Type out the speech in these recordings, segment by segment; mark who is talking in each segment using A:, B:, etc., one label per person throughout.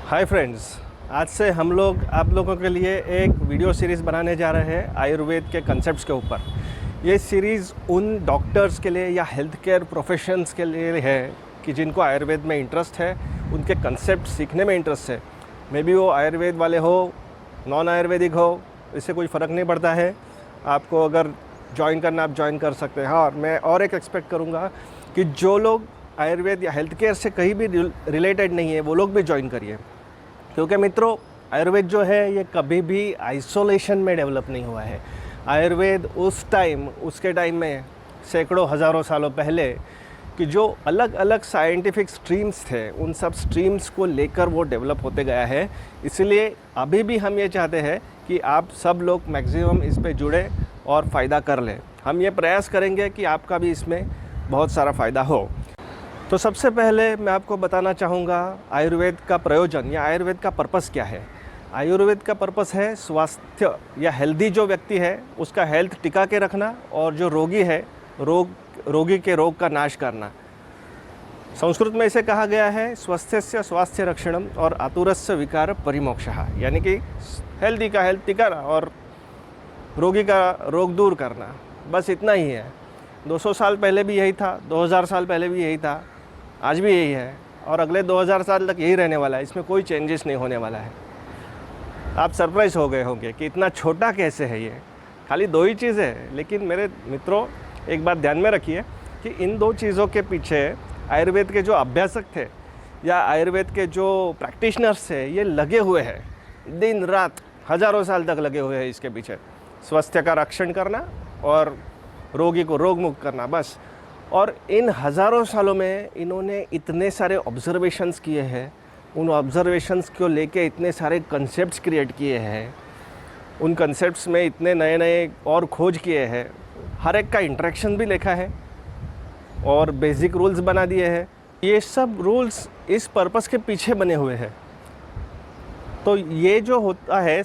A: Hi friends, आज से हम लोग आप लोगों के लिए एक वीडियो सीरीज़ बनाने जा रहे हैं आयुर्वेद के कंसेप्ट्स के ऊपर। ये सीरीज़ उन डॉक्टर्स के लिए या हेल्थ केयर प्रोफेशंस के लिए है कि जिनको आयुर्वेद में इंटरेस्ट है, उनके कंसेप्ट सीखने में इंटरेस्ट है। मे बी वो आयुर्वेद वाले हो, नॉन आयुर्वेदिक हो, इससे कोई फ़र्क नहीं पड़ता है। आपको अगर ज्वाइन करना आप ज्वाइन कर सकते हैं। हाँ, और मैं और एक एक्सपेक्ट करूँगा कि जो लोग आयुर्वेद या हेल्थ केयर से कहीं भी रिलेटेड नहीं है वो लोग भी ज्वाइन करिए, क्योंकि मित्रों आयुर्वेद जो है ये कभी भी आइसोलेशन में डेवलप नहीं हुआ है। आयुर्वेद उसके टाइम में सैकड़ों हज़ारों सालों पहले कि जो अलग अलग साइंटिफिक स्ट्रीम्स थे उन सब स्ट्रीम्स को लेकर वो डेवलप होते गया है। इसलिए अभी भी हम ये चाहते हैं कि आप सब लोग मैक्सिमम इस पे जुड़े और फ़ायदा कर लें। हम ये प्रयास करेंगे कि आपका भी इसमें बहुत सारा फ़ायदा हो। तो सबसे पहले मैं आपको बताना चाहूँगा आयुर्वेद का प्रयोजन या आयुर्वेद का पर्पस क्या है। आयुर्वेद का पर्पस है स्वास्थ्य या हेल्दी जो व्यक्ति है उसका हेल्थ टिका के रखना, और जो रोगी है रोगी के रोग का नाश करना। संस्कृत में इसे कहा गया है स्वस्थस्य स्वास्थ्य रक्षणम और आतुरस्य विकार परिमोक्षः, यानी कि हेल्दी का हेल्थ टिकाना और रोगी का रोग दूर करना। बस इतना ही है। 200 साल पहले भी यही था, 2000 साल पहले भी यही था, आज भी यही है और अगले 2000 साल तक यही रहने वाला है। इसमें कोई चेंजेस नहीं होने वाला है। आप सरप्राइज़ हो गए होंगे कि इतना छोटा कैसे है ये। खाली दो ही चीज़ें हैं, लेकिन मेरे मित्रों एक बात ध्यान में रखिए कि इन दो चीज़ों के पीछे आयुर्वेद के जो अभ्यासक थे या आयुर्वेद के जो प्रैक्टिशनर्स थे ये लगे हुए हैं, दिन रात हज़ारों साल तक लगे हुए हैं इसके पीछे। स्वास्थ्य का रक्षण करना और रोगी को रोग मुक्त करना, बस। और इन हज़ारों सालों में इन्होंने इतने सारे ऑब्जर्वेशंस किए हैं, उन ऑब्जर्वेशंस को लेके इतने सारे कंसेप्ट्स क्रिएट किए हैं, उन कंसेप्ट्स में इतने नए नए और खोज किए हैं, हर एक का इंटरेक्शन भी लिखा है और बेसिक रूल्स बना दिए हैं। ये सब रूल्स इस पर्पस के पीछे बने हुए हैं। तो ये जो होता है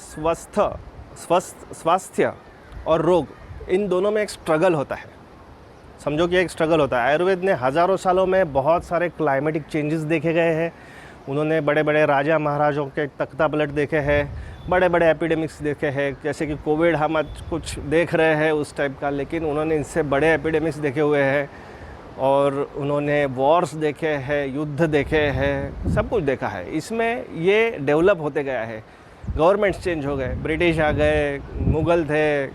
A: स्वास्थ्य और रोग, इन दोनों में एक स्ट्रगल होता है। समझो कि एक स्ट्रगल होता है। आयुर्वेद ने हज़ारों सालों में बहुत सारे क्लाइमेटिक चेंजेस देखे गए हैं। उन्होंने बड़े बड़े राजा महाराजों के तख्ता पलट देखे हैं, बड़े बड़े एपिडेमिक्स देखे हैं, जैसे कि कोविड हम आज कुछ देख रहे हैं उस टाइप का, लेकिन उन्होंने इससे बड़े एपिडेमिक्स देखे हुए हैं और उन्होंने वॉर्स देखे हैं, युद्ध देखे हैं, सब कुछ देखा है। इसमें ये डेवलप होते गया है। गवर्नमेंट्स चेंज हो गए, ब्रिटिश आ गए, मुग़ल थे,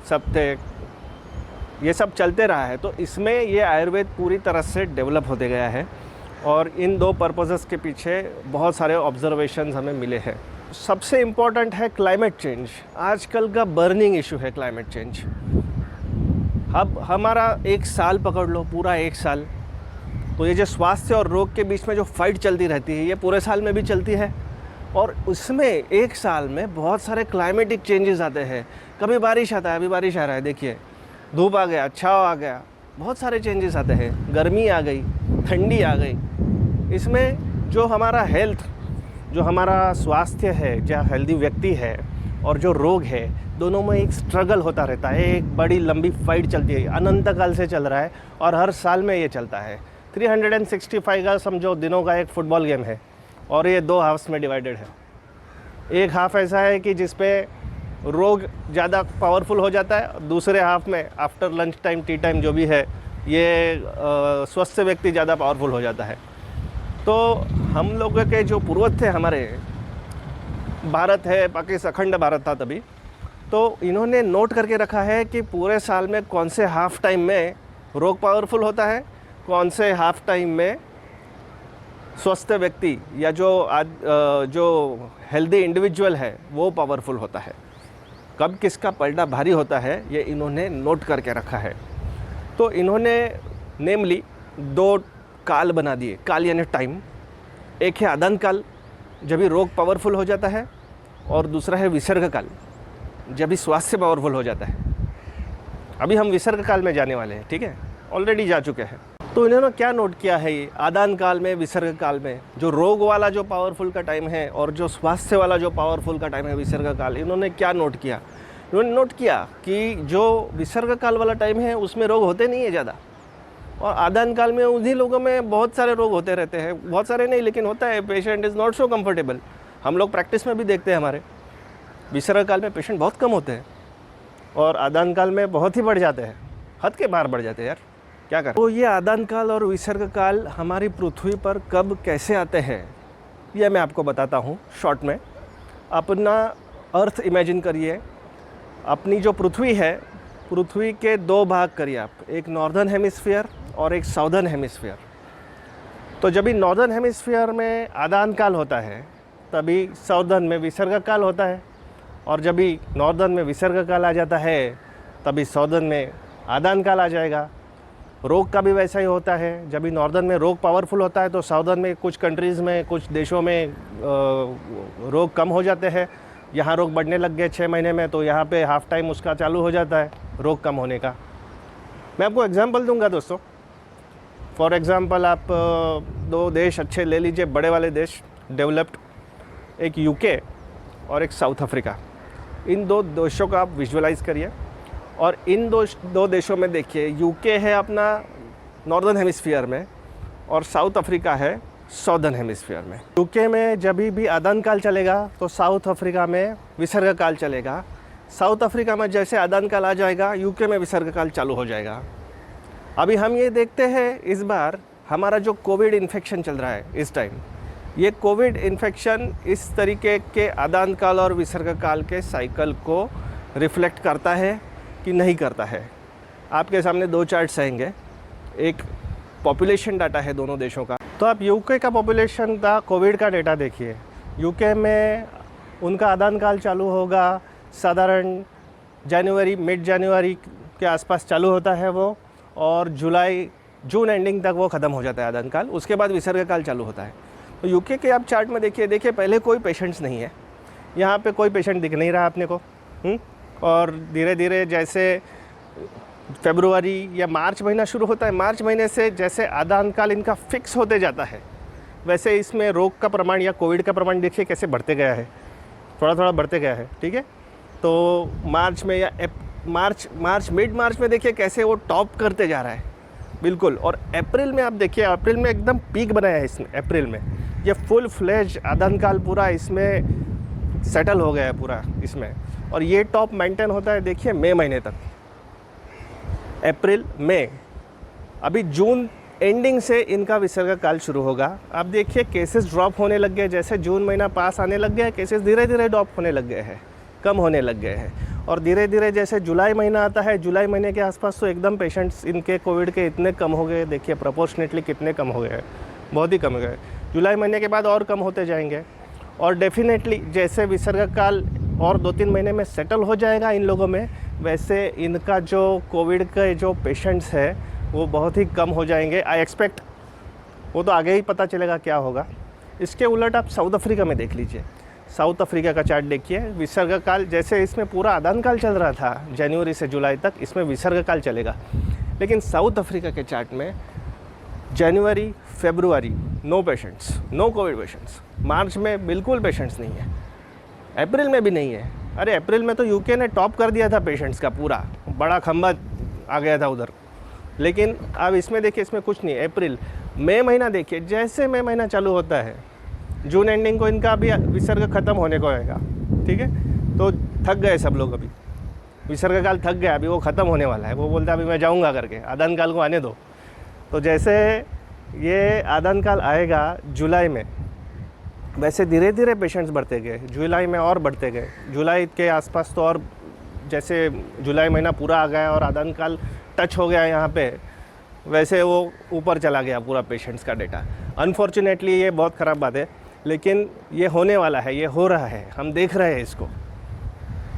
A: सब थे, ये सब चलते रहा है। तो इसमें ये आयुर्वेद पूरी तरह से डेवलप होते गया है और इन दो पर्पसेस के पीछे बहुत सारे ऑब्जर्वेशंस हमें मिले हैं। सबसे इम्पोर्टेंट है क्लाइमेट चेंज। आजकल का बर्निंग इशू है क्लाइमेट चेंज। अब हमारा एक साल पकड़ लो, पूरा एक साल, तो ये जो स्वास्थ्य और रोग के बीच में जो फाइट चलती रहती है ये पूरे साल में भी चलती है। और उसमें एक साल में बहुत सारे क्लाइमेटिक चेंजेस आते हैं। कभी बारिश आता है, अभी बारिश आ रहा है, देखिए, धूप आ गया, छाँव आ गया, बहुत सारे चेंजेस आते हैं। गर्मी आ गई, ठंडी आ गई। इसमें जो हमारा हेल्थ, जो हमारा स्वास्थ्य है, जो हेल्दी व्यक्ति है और जो रोग है, दोनों में एक स्ट्रगल होता रहता है। एक बड़ी लंबी फाइट चलती है, अनंत काल से चल रहा है और हर साल में ये चलता है। 365 का समझो दिनों का एक फुटबॉल गेम है और ये दो हाफ्स में डिवाइडेड है। एक हाफ ऐसा है कि जिस पे रोग ज़्यादा पावरफुल हो जाता है, दूसरे हाफ में after lunch time, T time जो भी है, ये स्वस्थ व्यक्ति ज़्यादा पावरफुल हो जाता है। तो हम लोगों के जो पूर्वज थे, हमारे भारत है, पाकिस्तान अखंड भारत था तभी, तो इन्होंने नोट करके रखा है कि पूरे साल में कौन से हाफ टाइम में रोग पावरफुल होता है, कौन से हाफ टाइम में स्वस्थ व्यक्ति या जो हेल्दी इंडिविजुअल है वो पावरफुल होता है। कब किसका पलड़ा भारी होता है ये इन्होंने नोट करके रखा है। तो इन्होंने नेमली दो काल बना दिए। काल यानी टाइम। एक है आदान काल, जब भी रोग पावरफुल हो जाता है, और दूसरा है विसर्ग काल, जब भी स्वास्थ्य पावरफुल हो जाता है। अभी हम विसर्ग काल में जाने वाले हैं, ठीक है, ऑलरेडी जा चुके हैं। तो इन्होंने क्या नोट किया है, ये आदान काल में, विसर्ग काल में, जो रोग वाला जो पावरफुल का टाइम है और जो स्वास्थ्य वाला जो पावरफुल का टाइम है विसर्ग काल, इन्होंने क्या नोट किया? इन्होंने नोट किया कि जो विसर्ग काल वाला टाइम है उसमें रोग होते नहीं है ज़्यादा, और आदान काल में उन्हीं लोगों में बहुत सारे रोग होते रहते हैं, बहुत सारे नहीं लेकिन होता है, patient is not so comfortable. हम लोग प्रैक्टिस में भी देखते हैं, हमारे विसर्ग काल में पेशेंट बहुत कम होते हैं और आदान काल में बहुत ही बढ़ जाते हैं, हद के बाहर बढ़ जाते हैं यार, क्या करें। तो ये आदान काल और विसर्ग काल हमारी पृथ्वी पर कब कैसे आते हैं ये मैं आपको बताता हूँ शॉर्ट में। अपना अर्थ इमेजिन करिए, अपनी जो पृथ्वी है, पृथ्वी के दो भाग करिए आप, एक नॉर्दर्न हेमिस्फीयर और एक साउदर्न हेमिस्फीयर। तो जब भी नॉर्दर्न हेमिस्फीयर में आदान काल होता है तभी साउदर्न में विसर्ग काल होता है, और जब भी नॉर्दर्न में विसर्ग काल आ जाता है तभी साउदर्न में आदान काल आ जाएगा। रोग का भी वैसा ही होता है, जब भी नॉर्दर्न में रोग पावरफुल होता है तो साउदर्न में कुछ कंट्रीज़ में, कुछ देशों में रोग कम हो जाते हैं। यहाँ रोग बढ़ने लग गए 6 महीने में, तो यहाँ पे हाफ टाइम उसका चालू हो जाता है रोग कम होने का। मैं आपको एग्जांपल दूंगा दोस्तों। फॉर एग्जांपल आप 2 देश अच्छे ले लीजिए, बड़े वाले देश, डेवलप्ड, एक यूके और एक साउथ अफ्रीका। इन 2 देशों का आप विजुअलाइज़ करिए और इन दो देशों में देखिए, यूके है अपना नॉर्दर्न हेमिस्फीयर में और साउथ अफ्रीका है साउदर्न हेमिस्फीयर में। यूके में जब भी आदान काल चलेगा तो साउथ अफ्रीका में विसर्ग काल चलेगा। साउथ अफ्रीका में जैसे आदान काल आ जाएगा, यूके में विसर्ग काल चालू हो जाएगा। अभी हम ये देखते हैं इस बार हमारा जो कोविड इन्फेक्शन चल रहा है इस टाइम, ये कोविड इन्फेक्शन इस तरीके के आदान काल और विसर्ग काल के साइकिल को रिफ्लेक्ट करता है कि नहीं करता है। आपके सामने 2 चार्ट्स आएंगे, एक पॉपुलेशन डाटा है दोनों देशों का। तो आप यूके का पॉपुलेशन का कोविड का डेटा देखिए। यूके में उनका आदान काल चालू होगा साधारण जनवरी, मिड जनवरी के आसपास चालू होता है वो, और जून एंडिंग तक वो ख़त्म हो जाता है आदान काल। उसके बाद विसर्ग काल चालू होता है। तो यूके के आप चार्ट में देखिए पहले कोई पेशेंट्स नहीं है, यहाँ पे कोई पेशेंट दिख नहीं रहा अपने को। और धीरे धीरे जैसे फरवरी या मार्च महीना शुरू होता है, मार्च महीने से जैसे आदान काल इनका फिक्स होते जाता है, वैसे इसमें रोग का प्रमाण या कोविड का प्रमाण देखिए कैसे बढ़ते गया है, थोड़ा थोड़ा बढ़ते गया है। ठीक है, तो मार्च में या मिड मार्च में देखिए कैसे वो टॉप करते जा रहा है बिल्कुल। और अप्रैल में आप देखिए, अप्रैल में एकदम पीक बनाया है इसने। अप्रैल में ये फुल फ्लेज आदान काल पूरा इसमें सेटल हो गया है पूरा इसमें, और ये टॉप मेंटेन होता है देखिए मई महीने तक, अप्रैल मई। अभी जून एंडिंग से इनका विसर्ग काल शुरू होगा। आप देखिए केसेस ड्रॉप होने लग गए, जैसे जून महीना पास आने लग गया, केसेस धीरे धीरे ड्रॉप होने लग गए हैं, कम होने लग गए हैं। और धीरे धीरे जैसे जुलाई महीना आता है, जुलाई महीने के आसपास तो एकदम पेशेंट्स इनके कोविड के इतने कम हो गए, देखिए प्रोपोर्शनेटली कितने कम हो गए हैं, बहुत ही कम हो गए। जुलाई महीने के बाद और कम होते जाएंगे, और डेफिनेटली जैसे विसर्ग काल और 2-3 महीने में सेटल हो जाएगा इन लोगों में, वैसे इनका जो कोविड के जो पेशेंट्स है वो बहुत ही कम हो जाएंगे। आई एक्सपेक्ट, वो तो आगे ही पता चलेगा क्या होगा। इसके उलट आप साउथ अफ्रीका में देख लीजिए, साउथ अफ्रीका का चार्ट देखिए। विसर्ग काल जैसे इसमें पूरा आदान काल चल रहा था जनवरी से जुलाई तक, इसमें विसर्ग काल चलेगा। लेकिन साउथ अफ्रीका के चार्ट में जनवरी फरवरी no patients, no covid patients, March में बिल्कुल पेशेंट्स नहीं है, अप्रैल में भी नहीं है। अरे अप्रैल में तो यूके ने टॉप कर दिया था पेशेंट्स का, पूरा बड़ा खंबा आ गया था उधर। लेकिन अब इसमें देखिए, इसमें कुछ नहीं। अप्रैल मई महीना देखिए, जैसे मई महीना चालू होता है जून एंडिंग को इनका अभी विसर्ग ख़त्म होने को आएगा। ठीक है, तो थक गए सब लोग, अभी विसर्ग काल थक गया, अभी वो ख़त्म होने वाला है। वो बोलता है अभी मैं जाऊँगा करके, आदान काल को आने दो। तो जैसे ये आदान काल आएगा जुलाई में, वैसे धीरे धीरे पेशेंट्स बढ़ते गए, जुलाई में और बढ़ते गए। जुलाई के आसपास तो और जैसे जुलाई महीना पूरा आ गया और आदान काल टच हो गया यहाँ पे, वैसे वो ऊपर चला गया पूरा पेशेंट्स का डेटा। अनफॉर्चुनेटली ये बहुत ख़राब बात है, लेकिन ये होने वाला है, ये हो रहा है, हम देख रहे हैं इसको।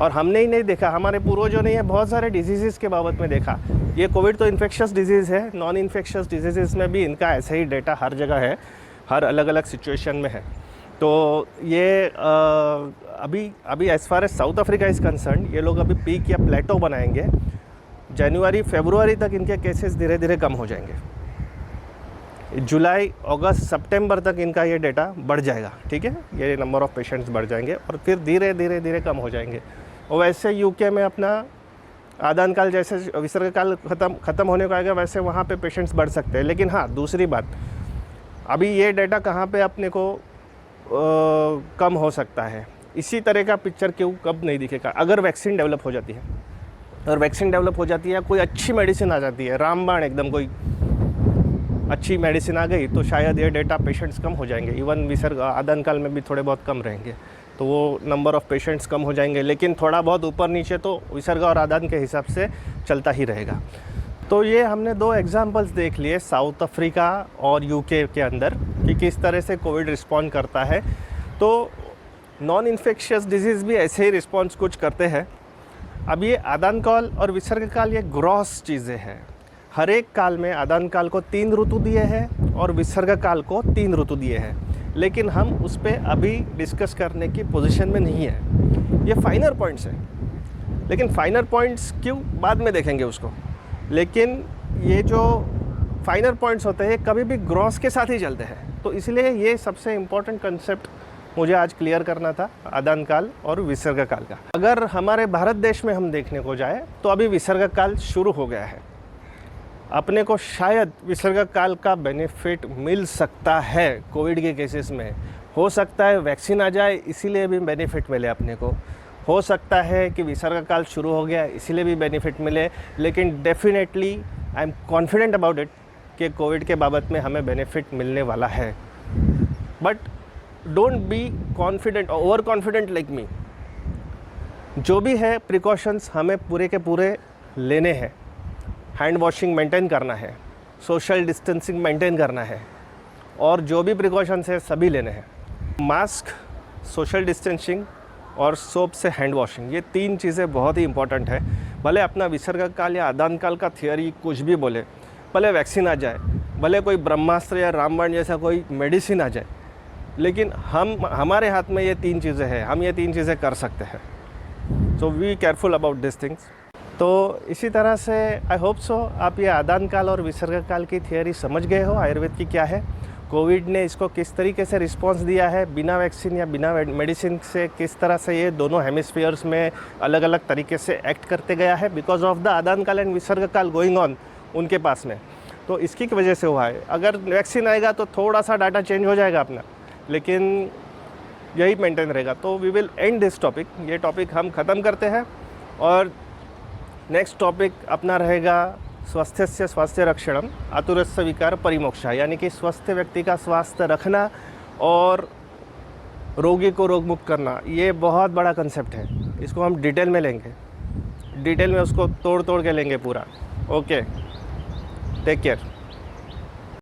A: और हमने ही नहीं देखा, हमारे पूर्वजों ने ये बहुत सारे डिजीज़ के बाबत में देखा। ये कोविड तो इन्फेक्शस डिजीज़ है, नॉन इन्फेक्शस डिजीज़ में भी इनका ऐसा ही डेटा हर जगह है, हर अलग अलग सिचुएशन में है। तो ये अभी as far as South Africa is concern, ये लोग अभी पीक या प्लेटो बनाएंगे। जनवरी फरवरी तक इनके केसेस धीरे धीरे कम हो जाएंगे। जुलाई अगस्त सितंबर तक इनका ये डेटा बढ़ जाएगा। ठीक है, ये नंबर ऑफ़ पेशेंट्स बढ़ जाएंगे और फिर धीरे धीरे धीरे कम हो जाएंगे। और वैसे यूके में अपना आदान काल जैसे विसर्ग काल ख़त्म होने को आएगा वैसे वहाँ पे पेशेंट्स बढ़ सकते हैं। लेकिन हाँ, दूसरी बात, अभी ये डेटा कहाँ पे अपने को कम हो सकता है, इसी तरह का पिक्चर क्यों कब नहीं दिखेगा, अगर वैक्सीन डेवलप हो जाती है। अगर वैक्सीन डेवलप हो जाती है, कोई अच्छी मेडिसिन आ जाती है, रामबाण एकदम कोई अच्छी मेडिसिन आ गई, तो शायद ये डेटा पेशेंट्स कम हो जाएंगे। इवन विसर्ग आदान काल में भी थोड़े बहुत कम रहेंगे, तो वो नंबर ऑफ़ पेशेंट्स कम हो जाएंगे। लेकिन थोड़ा बहुत ऊपर नीचे तो विसर्ग और आदान के हिसाब से चलता ही रहेगा। तो ये हमने 2 एग्जांपल्स देख लिए साउथ अफ्रीका और यूके के अंदर कि किस तरह से कोविड रिस्पॉन्ड करता है। तो नॉन इन्फेक्शियस डिजीज़ भी ऐसे ही रिस्पॉन्स कुछ करते हैं। अब ये आदान काल और विसर्ग काल ये ग्रॉस चीज़ें हैं। हर एक काल में आदान काल को 3 ऋतु दिए हैं और विसर्ग काल को 3 ऋतु दिए हैं, लेकिन हम उस पर अभी डिस्कस करने की पोजीशन में नहीं है। ये फाइनर पॉइंट्स हैं, लेकिन फाइनर पॉइंट्स क्यों, बाद में देखेंगे उसको। लेकिन ये जो फाइनर पॉइंट्स होते हैं कभी भी ग्रॉस के साथ ही चलते हैं, तो इसलिए ये सबसे इम्पोर्टेंट कंसेप्ट मुझे आज क्लियर करना था आदान काल और विसर्ग काल का। अगर हमारे भारत देश में हम देखने को जाए तो अभी विसर्ग काल शुरू हो गया है। अपने को शायद विसर्ग काल का बेनिफिट मिल सकता है कोविड के केसेस में। हो सकता है वैक्सीन आ जाए इसीलिए भी बेनिफिट मिले अपने को, हो सकता है कि विसर्ग काल शुरू हो गया इसीलिए भी बेनिफिट मिले। लेकिन definitely I am confident about it कि कोविड के बाबत में हमें बेनिफिट मिलने वाला है। But don't be confident, over confident like me. जो भी है प्रिकॉशंस हमें पूरे के पूरे लेने हैं। हैंड वॉशिंग मेंटेन करना है, सोशल डिस्टेंसिंग मेंटेन करना है, और जो भी प्रिकॉशंस है सभी लेने हैं। मास्क, सोशल डिस्टेंसिंग और सोप से हैंड वॉशिंग, ये 3 चीज़ें बहुत ही इंपॉर्टेंट है। भले अपना विसर्ग काल या आदान काल का थियोरी कुछ भी बोले, भले वैक्सीन आ जाए, भले कोई ब्रह्मास्त्र या रामबाण जैसा कोई मेडिसिन आ जाए, लेकिन हमारे हाथ में ये 3 चीज़ें हैं, हम ये 3 चीज़ें कर सकते हैं। So we careful about this things. तो इसी तरह से आई होप सो आप ये आदान काल और विसर्ग काल की थियोरी समझ गए हो, आयुर्वेद की क्या है, कोविड ने इसको किस तरीके से रिस्पांस दिया है, बिना वैक्सीन या बिना मेडिसिन से किस तरह से ये दोनों हेमिस्फीयर्स में अलग अलग तरीके से एक्ट करते गया है बिकॉज ऑफ द आदान काल एंड विसर्ग काल गोइंग ऑन उनके पास में। तो इसकी वजह से हुआ है। अगर वैक्सीन आएगा तो थोड़ा सा डाटा चेंज हो जाएगा अपना, लेकिन यही मेंटेन रहेगा। तो we will end this topic, ये टॉपिक हम ख़त्म करते हैं और नेक्स्ट टॉपिक अपना रहेगा स्वास्थ्य स्वास्थ्य रक्षणम आतुरस्य विकार परिमोक्षा, यानी कि स्वस्थ व्यक्ति का स्वास्थ्य रखना और रोगी को रोग मुक्त करना। ये बहुत बड़ा कंसेप्ट है, इसको हम डिटेल में लेंगे, डिटेल में उसको तोड़ तोड़ के लेंगे पूरा। Okay, take care.